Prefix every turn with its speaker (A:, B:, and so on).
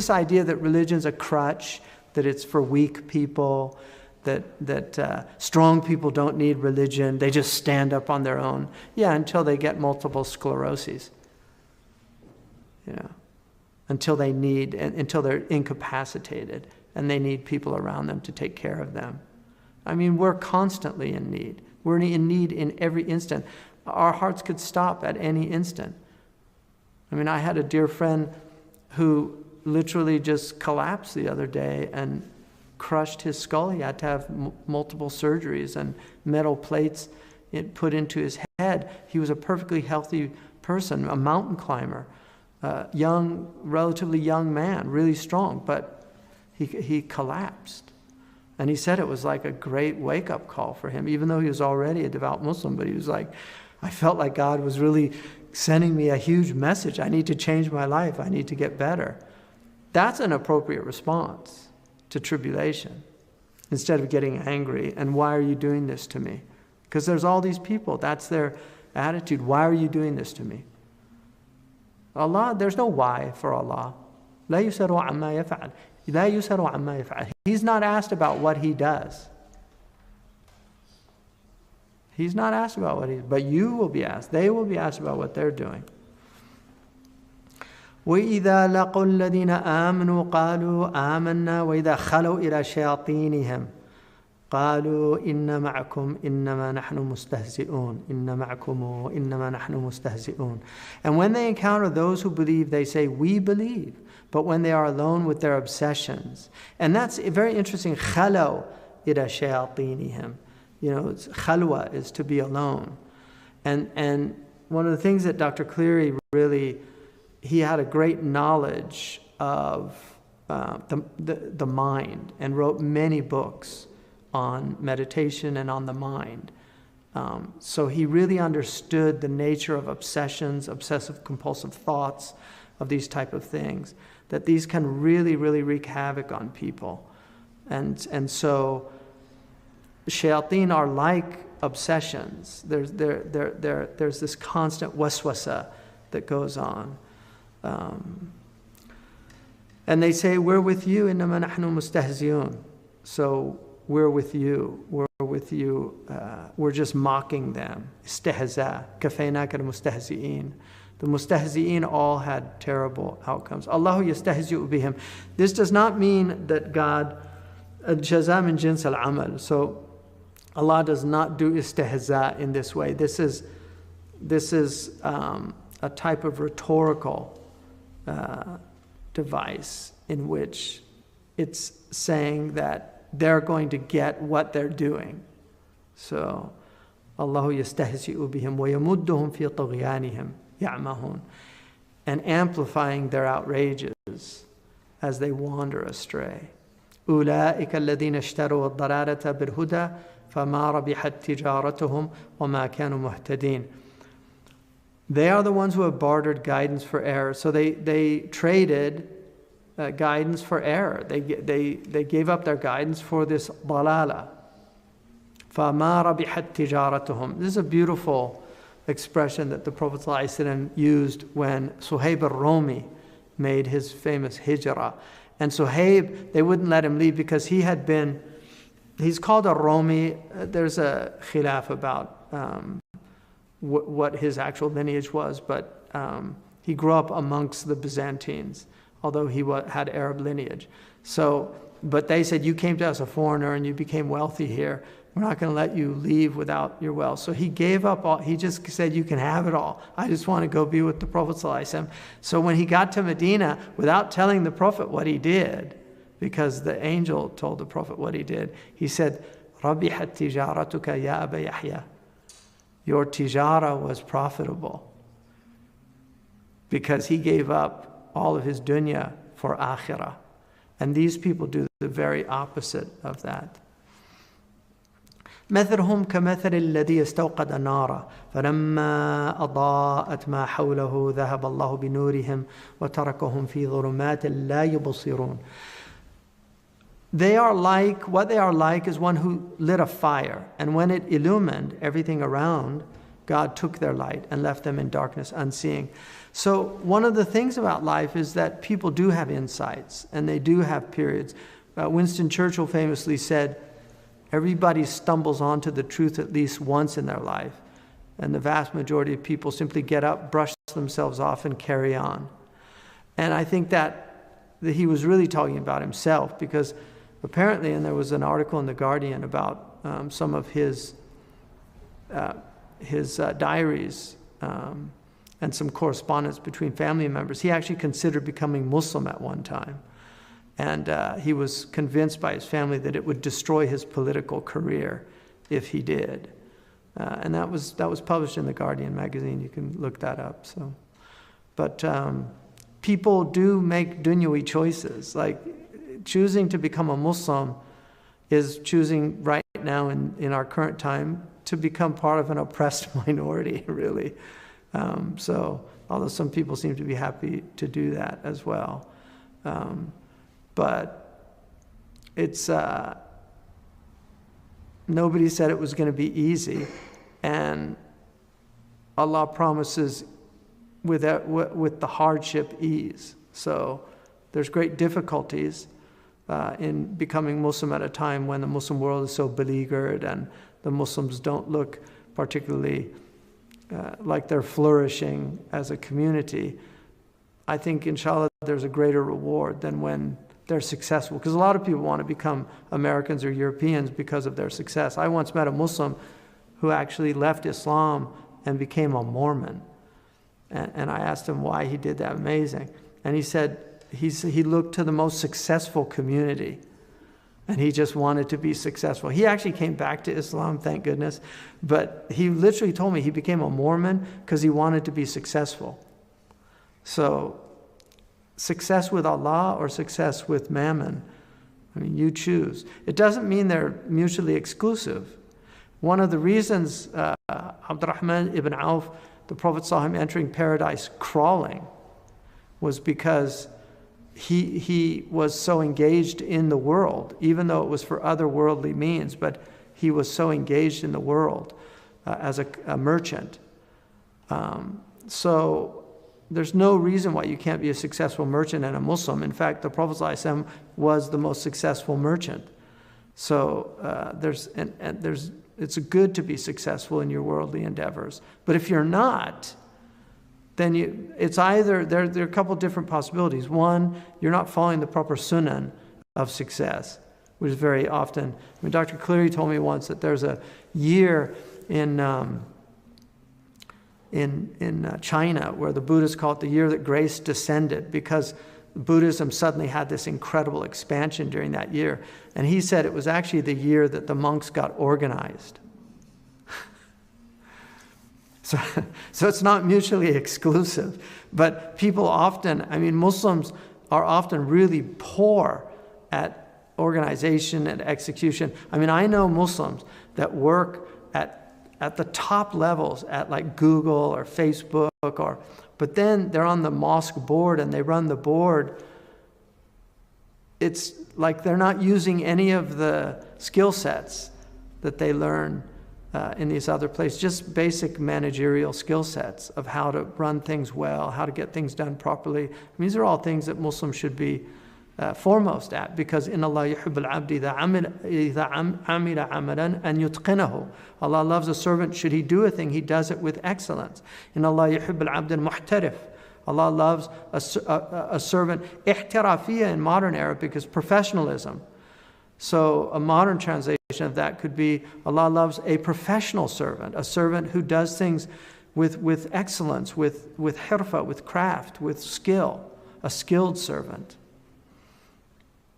A: this idea that religion's a crutch, that it's for weak people, that strong people don't need religion. They just stand up on their own. Yeah, until they get multiple sclerosis. Until they're incapacitated and they need people around them to take care of them. I mean, we're constantly in need. We're in need in every instant. Our hearts could stop at any instant. I mean, I had a dear friend who literally just collapsed the other day and crushed his skull. He had to have multiple surgeries and metal plates put into his head. He was a perfectly healthy person, a mountain climber, young, relatively young man, really strong, but he collapsed. And he said it was like a great wake-up call for him, even though he was already a devout Muslim. But he was like, I felt like God was really sending me a huge message. I need to change my life. I need to get better. That's an appropriate response to tribulation, instead of getting angry. And why are you doing this to me? Because there's all these people. That's their attitude. Why are you doing this to me? Allah, there's no why for Allah. لا يسأل عما يفعل. لا يسأل عما يفعل. He's not asked about what he does. He's not asked about what he does. But you will be asked. They will be asked about what they're doing. وَإِذَا لَقُوا الَّذِينَ آمَنُوا قَالُوا آمَنَّا وَإِذَا خَلَوْا إِلَى شَيَاطِينِهِمْ قالوا إن معكم إنما نحن مستهزئون إن معكم إنما نحن مستهزئون. And when they encounter those who believe, they say, we believe. But when they are alone with their obsessions, and that's very interesting. خَلَوْا إِلَى شَيَاطِينِهِمْ. Khalwa is to be alone. And one of the things that Dr. Cleary really, he had a great knowledge of the mind, and wrote many books on meditation and on the mind. So he really understood the nature of obsessions, obsessive compulsive thoughts, of these type of things, that these can really, really wreak havoc on people. And so shayateen are like obsessions. There's this constant waswasa that goes on. And they say, we're with you, إِنَّمَا نَحْنُ مُسْتَهْزِئُونَ. So we're with you, we're just mocking them. Istihza, kafaynak al-mustahzi'in. The mustahzi'in all had terrible outcomes. Allahu yastahzi'u bihim. This does not mean that God, jaza min jins al-amal. So Allah does not do istihza in this way. This is a type of rhetorical device in which it's saying that they're going to get what they're doing. So, Allahu yastahzi'u bihim wa yamudduhum fi tughyanihim ya'mahun. And amplifying their outrages as they wander astray. أولئك الذين اشتروا الضلالة بالهدى فما ربحت تجارتهم وما كانوا مهتدين. They are the ones who have bartered guidance for error. So they traded guidance for error. They gave up their guidance for this dalala. فَمَا رَبِحَتْ تِجَارَتُهُمْ. This is a beautiful expression that the Prophet ﷺ used when Suhaib al-Rumi made his famous hijrah. And Suhaib, they wouldn't let him leave because he's called a Rumi. There's a khilaf about what his actual lineage was, but he grew up amongst the Byzantines, although he had Arab lineage. So, but they said, you came to us a foreigner and you became wealthy here. We're not going to let you leave without your wealth. So he gave up all. He just said, you can have it all. I just want to go be with the Prophet ﷺ. So when he got to Medina, without telling the Prophet what he did, because the angel told the Prophet what he did, he said, رَبِحَتْ تِجَارَتُكَ يَا أَبَا يَحْيَى. Your tijara was profitable. Because he gave up all of his dunya for akhirah. And these people do the very opposite of that. مثلهم كمثل الذي استوقد نارا فلما أضاءت ما حوله ذهب الله بنورهم وتركهم في ظلمات لا يبصرون. What they are like is one who lit a fire, and when it illumined everything around, God took their light and left them in darkness unseeing. So one of the things about life is that people do have insights and they do have periods. Winston Churchill famously said, everybody stumbles onto the truth at least once in their life. And the vast majority of people simply get up, brush themselves off, and carry on. And I think that he was really talking about himself, because apparently, and there was an article in The Guardian about some of his diaries and some correspondence between family members. He actually considered becoming Muslim at one time. And he was convinced by his family that it would destroy his political career if he did. And that was published in The Guardian magazine. You can look that up. So, but people do make dunyawi choices. Like choosing to become a Muslim is choosing right now in our current time to become part of an oppressed minority, really. So, although some people seem to be happy to do that as well. But it's nobody said it was going to be easy, and Allah promises with the hardship ease. So there's great difficulties in becoming Muslim at a time when the Muslim world is so beleaguered and the Muslims don't look particularly like they're flourishing as a community. I think, inshallah, there's a greater reward than when they're successful. Because a lot of people want to become Americans or Europeans because of their success. I once met a Muslim who actually left Islam and became a Mormon. And I asked him why he did that. Amazing. And he said he looked to the most successful community. And he just wanted to be successful. He actually came back to Islam, thank goodness. But he literally told me he became a Mormon because he wanted to be successful. So, success with Allah or success with Mammon, I mean, you choose. It doesn't mean they're mutually exclusive. One of the reasons Abdurrahman ibn Auf, the Prophet saw him entering paradise crawling, was because he was so engaged in the world, even though it was for otherworldly means, but he was so engaged in the world as a merchant. So there's no reason why you can't be a successful merchant and a Muslim. In fact, the Prophet ﷺ was the most successful merchant. So it's good to be successful in your worldly endeavors. But if you're not, then it's either, there are a couple different possibilities. One, you're not following the proper sunan of success, which is very often, I mean, Dr. Cleary told me once that there's a year in China where the Buddhists call it the year that grace descended, because Buddhism suddenly had this incredible expansion during that year. And he said it was actually the year that the monks got organized. So it's not mutually exclusive. But people often, I mean, Muslims are often really poor at organization and execution. I mean, I know Muslims that work at the top levels at like Google or Facebook, but then they're on the mosque board and they run the board. It's like they're not using any of the skill sets that they learn in these other places, just basic managerial skill sets of how to run things well, how to get things done properly. I mean, these are all things that Muslims should be foremost at, because in Allah yuhibbul abdi idha amila amalan an yutqinahu. Allah loves a servant, should he do a thing, he does it with excellence. In Allah yuhibbul abdi muhtarif. Allah loves a servant. Ihtirafiyya in modern Arabic is professionalism. So a modern translation of that could be, Allah loves a professional servant, a servant who does things with excellence, with hirfa, with craft, with skill, a skilled servant.